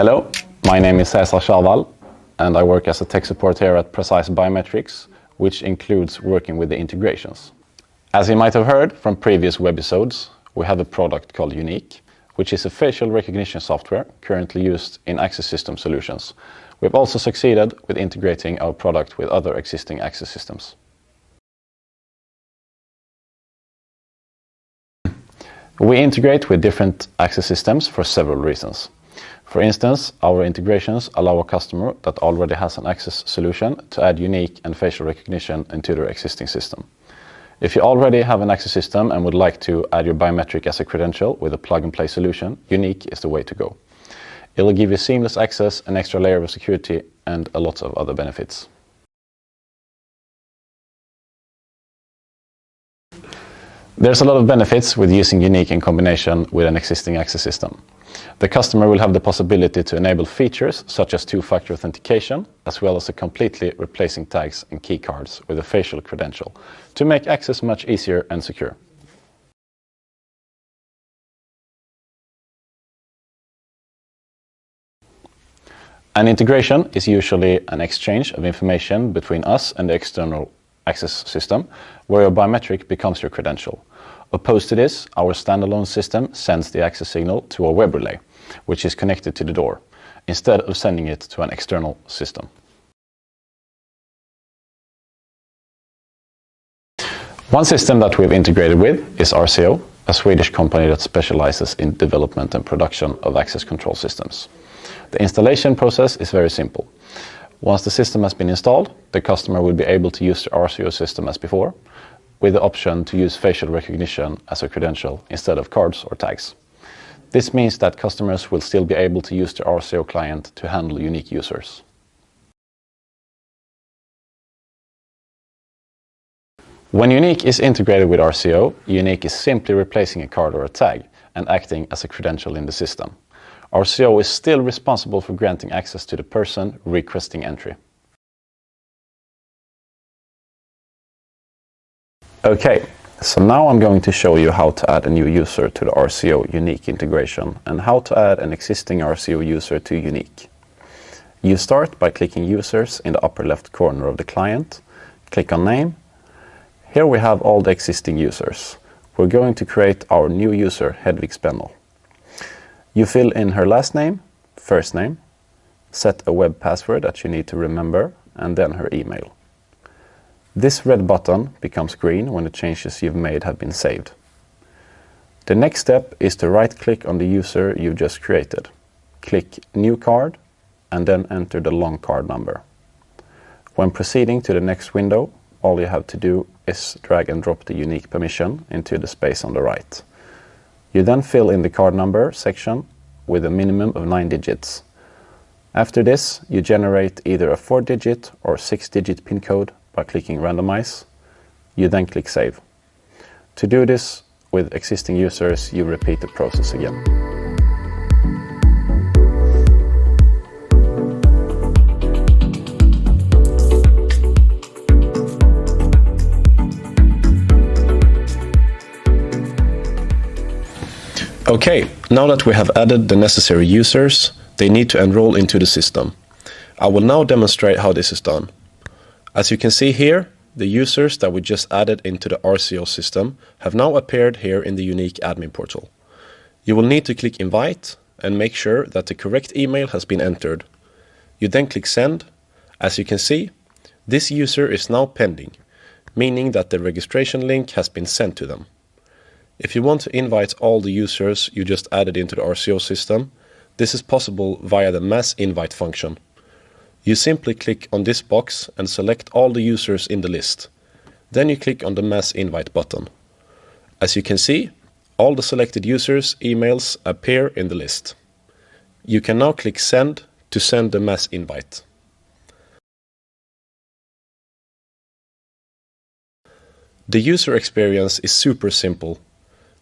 Hello, my name is Cesar Charval and I work as a tech support here at Precise Biometrics, which includes working with the integrations. As you might have heard from previous webisodes, we have a product called Unique, which is a facial recognition software currently used in access system solutions. We've also succeeded with integrating our product with other existing access systems. We integrate with different access systems for several reasons. For instance, our integrations allow a customer that already has an access solution to add unique and facial recognition into their existing system. If you already have an access system and would like to add your biometric as a credential with a plug-and-play solution, Unique is the way to go. It will give you seamless access, an extra layer of security, and a lot of other benefits. There's a lot of benefits with using Unique in combination with an existing access system. The customer will have the possibility to enable features such as two-factor authentication, as well as completely replacing tags and key cards with a facial credential to make access much easier and secure. An integration is usually an exchange of information between us and the external access system, where your biometric becomes your credential. Opposed to this, our standalone system sends the access signal to a web relay, which is connected to the door, instead of sending it to an external system. One system that we've integrated with is RCO, a Swedish company that specializes in development and production of access control systems. The installation process is very simple. Once the system has been installed, the customer will be able to use the RCO system as before, with the option to use facial recognition as a credential instead of cards or tags. This means that customers will still be able to use the RCO client to handle unique users. When Unique is integrated with RCO, Unique is simply replacing a card or a tag and acting as a credential in the system. RCO is still responsible for granting access to the person requesting entry. Okay, so now I'm going to show you how to add a new user to the RCO Unique integration and how to add an existing RCO user to Unique. You start by clicking Users in the upper left corner of the client. Click on Name. Here we have all the existing users. We're going to create our new user, Hedvig Spennel. You fill in her last name, first name, set a web password that you need to remember, and then her email. This red button becomes green when the changes you've made have been saved. The next step is to right-click on the user you just created. Click New Card and then enter the long card number. When proceeding to the next window, all you have to do is drag and drop the unique permission into the space on the right. You then fill in the card number section with a minimum of 9 digits. After this, you generate either a 4-digit or 6-digit PIN code by clicking Randomize. You then click Save. To do this with existing users, you repeat the process again. Okay, now that we have added the necessary users, they need to enroll into the system. I will now demonstrate how this is done. As you can see here, the users that we just added into the RCO system have now appeared here in the Unique admin portal. You will need to click Invite and make sure that the correct email has been entered. You then click Send. As you can see, this user is now pending, meaning that the registration link has been sent to them. If you want to invite all the users you just added into the RCO system, this is possible via the mass invite function. You simply click on this box and select all the users in the list. Then you click on the mass invite button. As you can see, all the selected users' emails appear in the list. You can now click Send to send the mass invite. The user experience is super simple.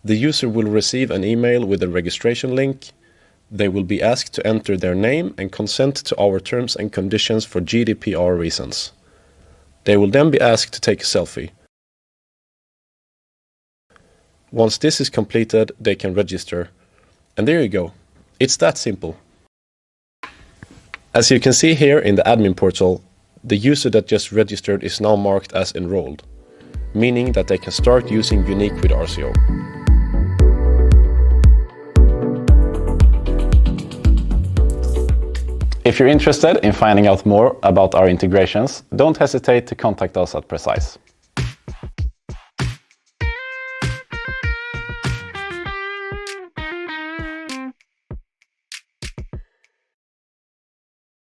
The user will receive an email with a registration link. They will be asked to enter their name and consent to our terms and conditions for GDPR reasons. They will then be asked to take a selfie. Once this is completed, they can register. And there you go. It's that simple. As you can see here in the admin portal, the user that just registered is now marked as enrolled, meaning that they can start using Unique with RCO. If you're interested in finding out more about our integrations, don't hesitate to contact us at Precise.